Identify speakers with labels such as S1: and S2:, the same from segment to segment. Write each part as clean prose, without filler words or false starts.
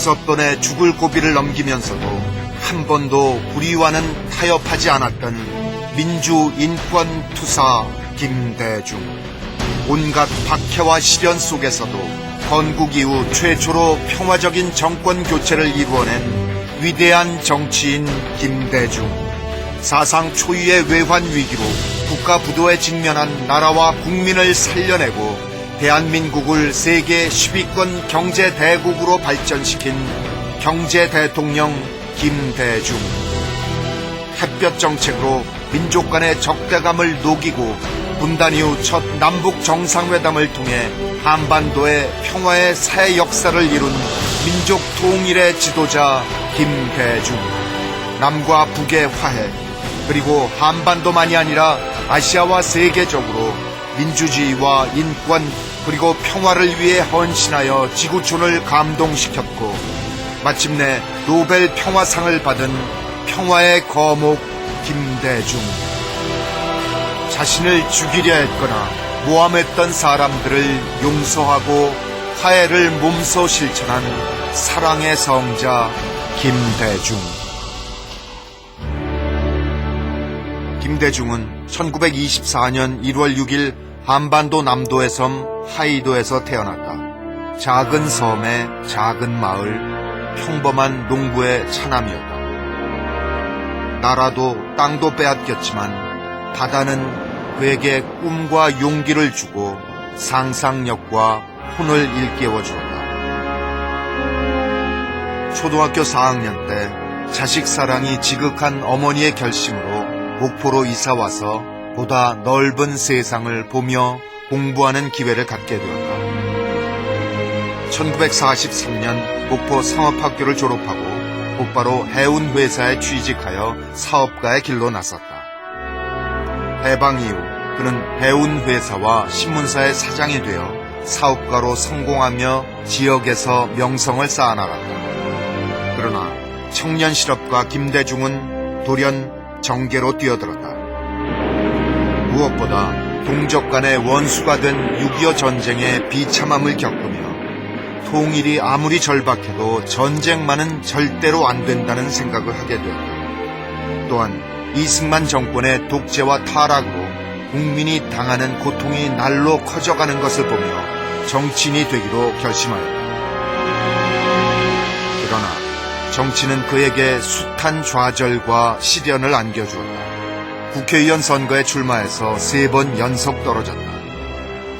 S1: 5번의 죽을 고비를 넘기면서도 한 번도 불의와는 타협하지 않았던 민주인권투사 김대중. 온갖 박해와 시련 속에서도 건국 이후 최초로 평화적인 정권 교체를 이루어낸 위대한 정치인 김대중. 사상 초유의 외환 위기로 국가 부도에 직면한 나라와 국민을 살려내고 대한민국을 세계 10위권 경제 대국으로 발전시킨 경제 대통령 김대중. 햇볕 정책으로 민족 간의 적대감을 녹이고 분단 이후 첫 남북 정상회담을 통해 한반도의 평화의 새 역사를 이룬 민족 통일의 지도자 김대중. 남과 북의 화해, 그리고 한반도만이 아니라 아시아와 세계적으로 민주주의와 인권 그리고 평화를 위해 헌신하여 지구촌을 감동시켰고 마침내 노벨 평화상을 받은 평화의 거목 김대중. 자신을 죽이려 했거나 모함했던 사람들을 용서하고 화해를 몸소 실천한 사랑의 성자 김대중. 김대중은 1924년 1월 6일 한반도 남도의 섬 하이도에서 태어났다. 작은 섬의 작은 마을, 평범한 농부의 차남이었다. 나라도 땅도 빼앗겼지만 바다는 그에게 꿈과 용기를 주고 상상력과 혼을 일깨워 주었다. 초등학교 4학년 때 자식 사랑이 지극한 어머니의 결심으로 목포로 이사와서 보다 넓은 세상을 보며 공부하는 기회를 갖게 되었다. 1943년 목포 상업학교를 졸업하고 곧바로 해운회사에 취직하여 사업가의 길로 나섰다. 해방 이후 그는 해운회사와 신문사의 사장이 되어 사업가로 성공하며 지역에서 명성을 쌓아나갔다. 그러나 청년 실업가 김대중은 돌연 정계로 뛰어들었다. 무엇보다 동족 간의 원수가 된 6.25 전쟁의 비참함을 겪으며 통일이 아무리 절박해도 전쟁만은 절대로 안 된다는 생각을 하게 되었다. 또한 이승만 정권의 독재와 타락으로 국민이 당하는 고통이 날로 커져가는 것을 보며 정치인이 되기로 결심하였다. 그러나 정치는 그에게 숱한 좌절과 시련을 안겨주었다. 국회의원 선거에 출마해서 3번 연속 떨어졌다.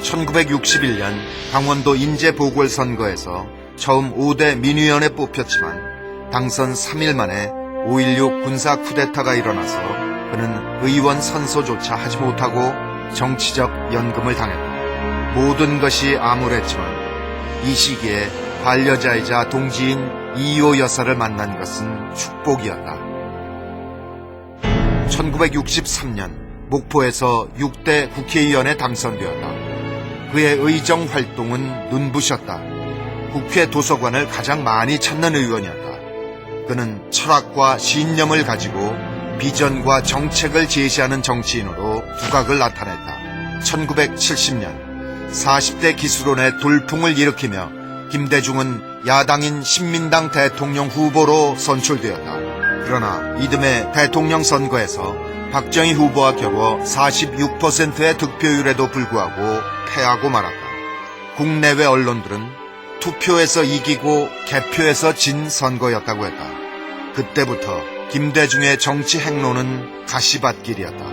S1: 1961년 강원도 인제 보궐선거에서 처음 5대 민의원에 뽑혔지만 당선 3일 만에 5.16 군사 쿠데타가 일어나서 그는 의원 선서조차 하지 못하고 정치적 연금을 당했다. 모든 것이 암울했지만 이 시기에 반려자이자 동지인 이효 여사를 만난 것은 축복이었다. 1963년 목포에서 6대 국회의원에 당선되었다. 그의 의정 활동은 눈부셨다. 국회 도서관을 가장 많이 찾는 의원이었다. 그는 철학과 신념을 가지고 비전과 정책을 제시하는 정치인으로 두각을 나타냈다. 1970년 40대 기수론의 돌풍을 일으키며 김대중은 야당인 신민당 대통령 후보로 선출되었다. 그러나 이듬해 대통령 선거에서 박정희 후보와 겨루어 46%의 득표율에도 불구하고 패하고 말았다. 국내외 언론들은 투표에서 이기고 개표에서 진 선거였다고 했다. 그때부터 김대중의 정치 행로는 가시밭길이었다.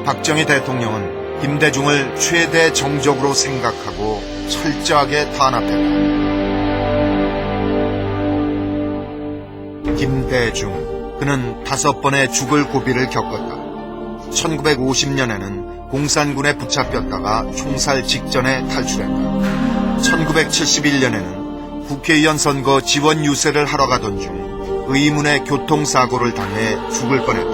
S1: 박정희 대통령은 김대중을 최대 정적으로 생각하고 철저하게 탄압했다. 김대중, 그는 5번의 죽을 고비를 겪었다. 1950년에는 공산군에 붙잡혔다가 총살 직전에 탈출했다. 1971년에는 국회의원 선거 지원 유세를 하러 가던 중 의문의 교통사고를 당해 죽을 뻔했다.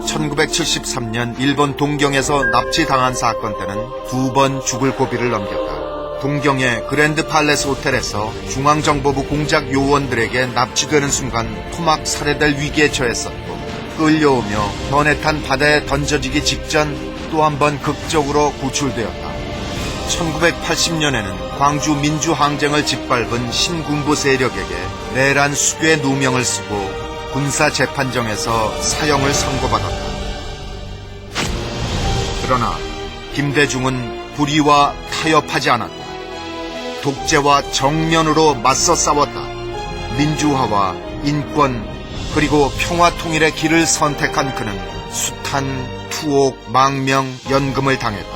S1: 1973년 일본 동경에서 납치당한 사건 때는 2번 죽을 고비를 넘겼다. 동경의 그랜드 팔레스 호텔에서 중앙정보부 공작 요원들에게 납치되는 순간 토막 살해될 위기에 처했었고, 끌려오며 변에 탄 바다에 던져지기 직전 또 한 번 극적으로 구출되었다. 1980년에는 광주 민주항쟁을 짓밟은 신군부 세력에게 내란 수괴 누명을 쓰고 군사재판정에서 사형을 선고받았다. 그러나 김대중은 불의와 타협하지 않았다. 독재와 정면으로 맞서 싸웠다. 민주화와 인권 그리고 평화 통일의 길을 선택한 그는 숱한 투옥, 망명, 연금을 당했다.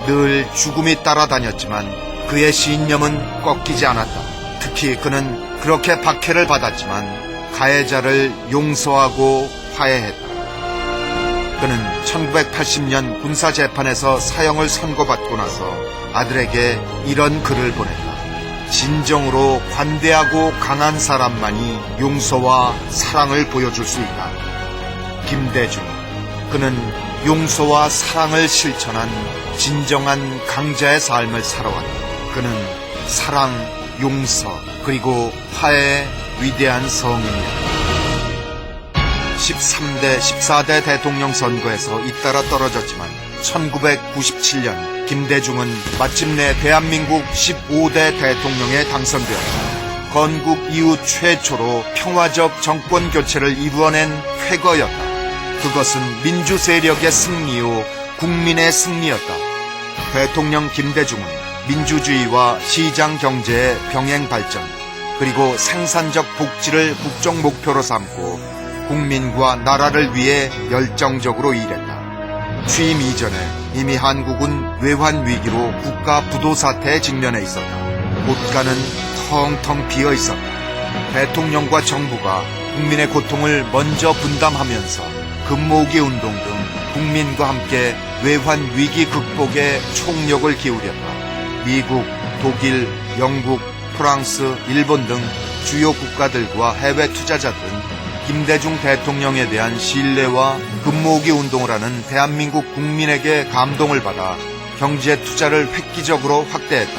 S1: 늘 죽음이 따라다녔지만 그의 신념은 꺾이지 않았다. 특히 그는 그렇게 박해를 받았지만 가해자를 용서하고 화해했다. 그는 1980년 군사재판에서 사형을 선고받고 나서 아들에게 이런 글을 보냈다. 진정으로 관대하고 강한 사람만이 용서와 사랑을 보여줄 수 있다. 김대중, 그는 용서와 사랑을 실천한 진정한 강자의 삶을 살아왔다. 그는 사랑, 용서, 그리고 화해의 위대한 성인이었다. 13대, 14대 대통령 선거에서 잇따라 떨어졌지만 1997년 김대중은 마침내 대한민국 15대 대통령에 당선되었다. 건국 이후 최초로 평화적 정권 교체를 이루어낸 쾌거였다. 그것은 민주 세력의 승리요 국민의 승리였다. 대통령 김대중은 민주주의와 시장 경제의 병행 발전 그리고 생산적 복지를 국정 목표로 삼고 국민과 나라를 위해 열정적으로 일했다. 취임 이전에 이미 한국은 외환 위기로 국가 부도 사태에 직면해 있었다. 곳간은 텅텅 비어 있었다. 대통령과 정부가 국민의 고통을 먼저 분담하면서 금모으기 운동 등 국민과 함께 외환 위기 극복에 총력을 기울였다. 미국, 독일, 영국, 프랑스, 일본 등 주요 국가들과 해외 투자자들은 김대중 대통령에 대한 신뢰와 금모으기 운동을 하는 대한민국 국민에게 감동을 받아 경제 투자를 획기적으로 확대했다.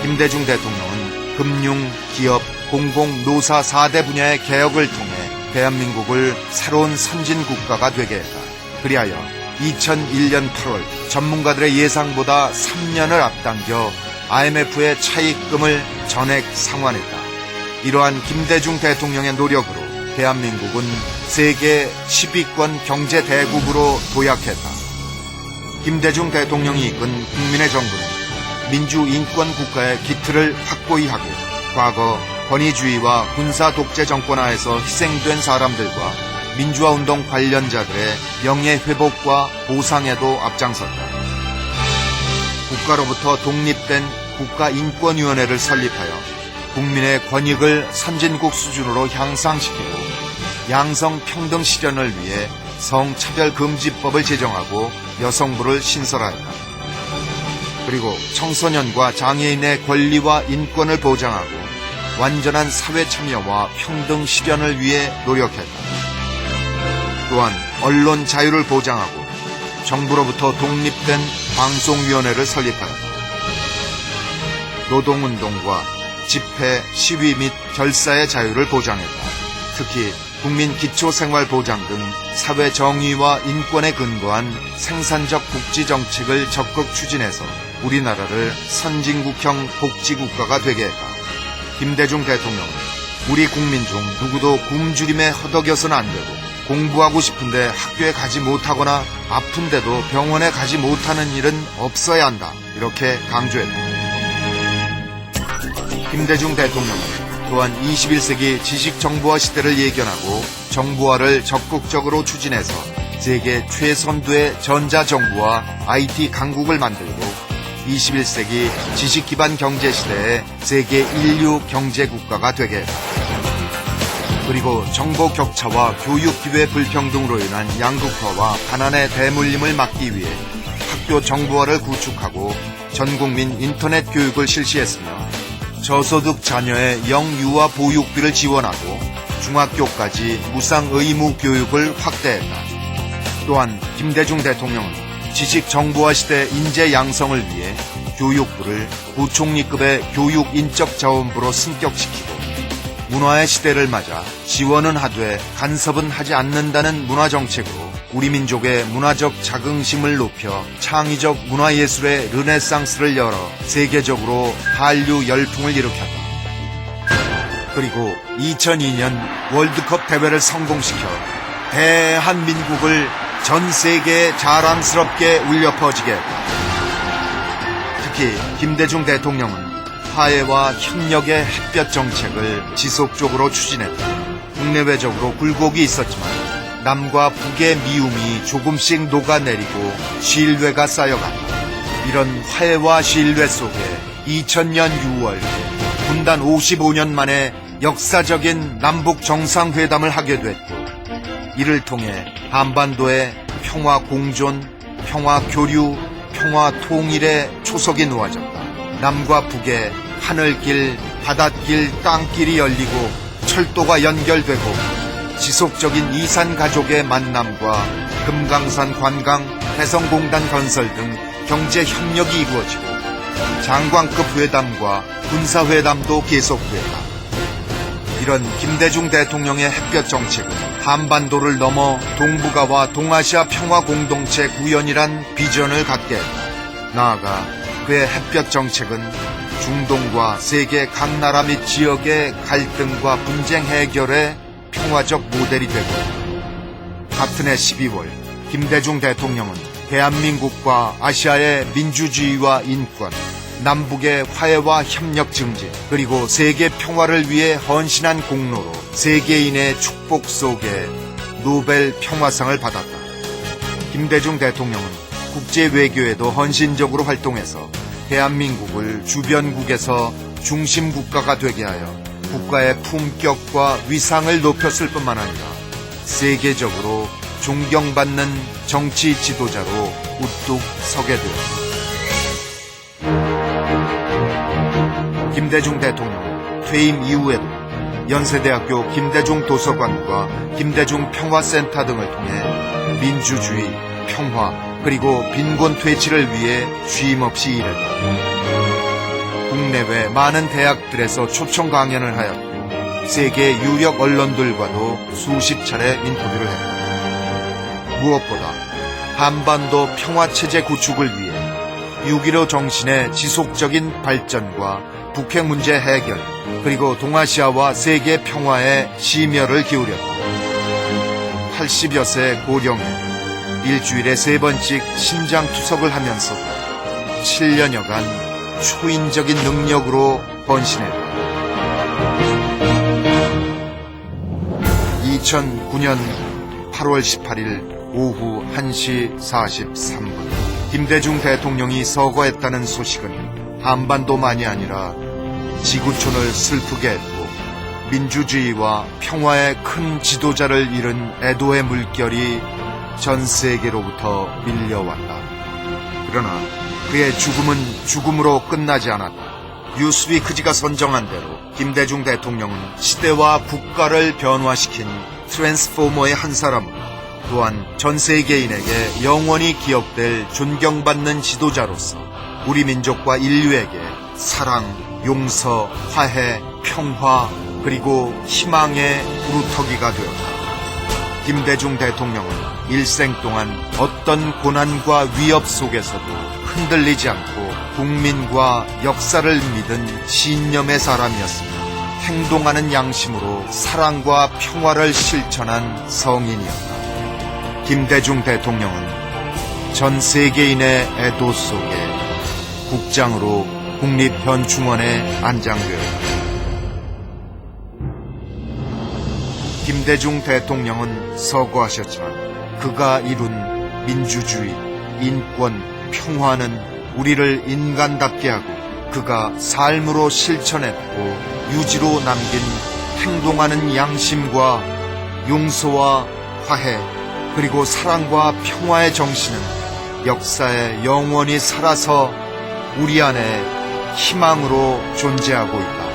S1: 김대중 대통령은 금융, 기업, 공공, 노사 4대 분야의 개혁을 통해 대한민국을 새로운 선진국가가 되게 했다. 그리하여 2001년 8월 전문가들의 예상보다 3년을 앞당겨 IMF의 차입금을 전액 상환했다. 이러한 김대중 대통령의 노력으로 대한민국은 세계 10위권 경제 대국으로 도약했다. 김대중 대통령이 이끈 국민의 정부는 민주인권 국가의 기틀을 확고히 하고 과거 권위주의와 군사 독재 정권 하에서 희생된 사람들과 민주화운동 관련자들의 명예회복과 보상에도 앞장섰다. 국가로부터 독립된 국가인권위원회를 설립하여 국민의 권익을 선진국 수준으로 향상시키고 양성평등 실현을 위해 성차별금지법을 제정하고 여성부를 신설하였다. 그리고 청소년과 장애인의 권리와 인권을 보장하고 완전한 사회 참여와 평등 실현을 위해 노력했다. 또한 언론 자유를 보장하고 정부로부터 독립된 방송위원회를 설립하였다. 노동운동과 집회, 시위 및 결사의 자유를 보장했다. 특히 국민 기초생활보장 등 사회 정의와 인권에 근거한 생산적 복지 정책을 적극 추진해서 우리나라를 선진국형 복지국가가 되게 했다. 김대중 대통령은 우리 국민 중 누구도 굶주림에 허덕여서는 안 되고 공부하고 싶은데 학교에 가지 못하거나 아픈데도 병원에 가지 못하는 일은 없어야 한다. 이렇게 강조했다. 김대중 대통령은 또한 21세기 지식정보화 시대를 예견하고 정보화를 적극적으로 추진해서 세계 최선두의 전자정보화 IT 강국을 만들고 21세기 지식기반 경제시대의 세계 인류 경제국가가 되게 했다. 그리고 정보 격차와 교육 기회 불평등으로 인한 양극화와 가난의 대물림을 막기 위해 학교 정보화를 구축하고 전국민 인터넷 교육을 실시했으며 저소득 자녀의 영유아 보육비를 지원하고 중학교까지 무상 의무 교육을 확대했다. 또한 김대중 대통령은 지식정보화 시대 인재 양성을 위해 교육부를 부총리급의 교육인적자원부로 승격시키고 문화의 시대를 맞아 지원은 하되 간섭은 하지 않는다는 문화정책으로 우리 민족의 문화적 자긍심을 높여 창의적 문화예술의 르네상스를 열어 세계적으로 한류 열풍을 일으켰다. 그리고 2002년 월드컵 대회를 성공시켜 대한민국을 전 세계에 자랑스럽게 울려 퍼지게 했다. 특히 김대중 대통령은 화해와 협력의 햇볕 정책을 지속적으로 추진했다. 국내외적으로 굴곡이 있었지만 남과 북의 미움이 조금씩 녹아내리고 신뢰가 쌓여갔다. 이런 화해와 신뢰 속에 2000년 6월 분단 55년 만에 역사적인 남북 정상회담을 하게 됐고, 이를 통해 한반도의 평화 공존, 평화 교류, 평화 통일의 초석이 놓아졌다. 남과 북의 하늘길, 바닷길, 땅길이 열리고 철도가 연결되고 지속적인 이산 가족의 만남과 금강산 관광, 해성공단 건설 등 경제 협력이 이루어지고 장관급 회담과 군사회담도 계속됐다. 이런 김대중 대통령의 햇볕 정책은 한반도를 넘어 동북아와 동아시아 평화 공동체 구현이란 비전을 갖게 했다. 나아가 그의 햇볕 정책은 중동과 세계 각 나라 및 지역의 갈등과 분쟁 해결의 평화적 모델이 되고, 같은 해 12월 김대중 대통령은 대한민국과 아시아의 민주주의와 인권, 남북의 화해와 협력 증진, 그리고 세계 평화를 위해 헌신한 공로로 세계인의 축복 속에 노벨 평화상을 받았다. 김대중 대통령은 국제 외교에도 헌신적으로 활동해서 대한민국을 주변국에서 중심 국가가 되게 하여 국가의 품격과 위상을 높였을 뿐만 아니라 세계적으로 존경받는 정치 지도자로 우뚝 서게 되었다. 김대중 대통령 퇴임 이후에도 연세대학교 김대중 도서관과 김대중 평화센터 등을 통해 민주주의, 평화, 그리고 빈곤 퇴치를 위해 쉼없이 일했다. 국내외 많은 대학들에서 초청 강연을 하였고 세계 유력 언론들과도 수십 차례 인터뷰를 했다. 무엇보다 한반도 평화체제 구축을 위해 6.15 정신의 지속적인 발전과 북핵 문제 해결, 그리고 동아시아와 세계 평화에 심혈을 기울였다. 80여 세 고령에 일주일에 3번씩 심장 투석을 하면서도 7년여간 초인적인 능력으로 헌신했다. 2009년 8월 18일 오후 1시 43분 김대중 대통령이 서거했다는 소식은 한반도만이 아니라 지구촌을 슬프게 했고, 민주주의와 평화의 큰 지도자를 잃은 애도의 물결이 전 세계로부터 밀려왔다. 그러나 그의 죽음은 죽음으로 끝나지 않았다. 뉴스위크지가 선정한 대로 김대중 대통령은 시대와 국가를 변화시킨 트랜스포머의 한 사람으로, 또한 전 세계인에게 영원히 기억될 존경받는 지도자로서 우리 민족과 인류에게 사랑, 용서, 화해, 평화, 그리고 희망의 구루터기가 되었다. 김대중 대통령은 일생 동안 어떤 고난과 위협 속에서도 흔들리지 않고 국민과 역사를 믿은 신념의 사람이었으며, 행동하는 양심으로 사랑과 평화를 실천한 성인이었다. 김대중 대통령은 전 세계인의 애도 속에 국장으로 국립현충원에 안장되었다. 김대중 대통령은 서거하셨지만 그가 이룬 민주주의, 인권, 평화는 우리를 인간답게 하고 그가 삶으로 실천했고 유지로 남긴 행동하는 양심과 용서와 화해, 그리고 사랑과 평화의 정신은 역사에 영원히 살아서 우리 안에 희망으로 존재하고 있다.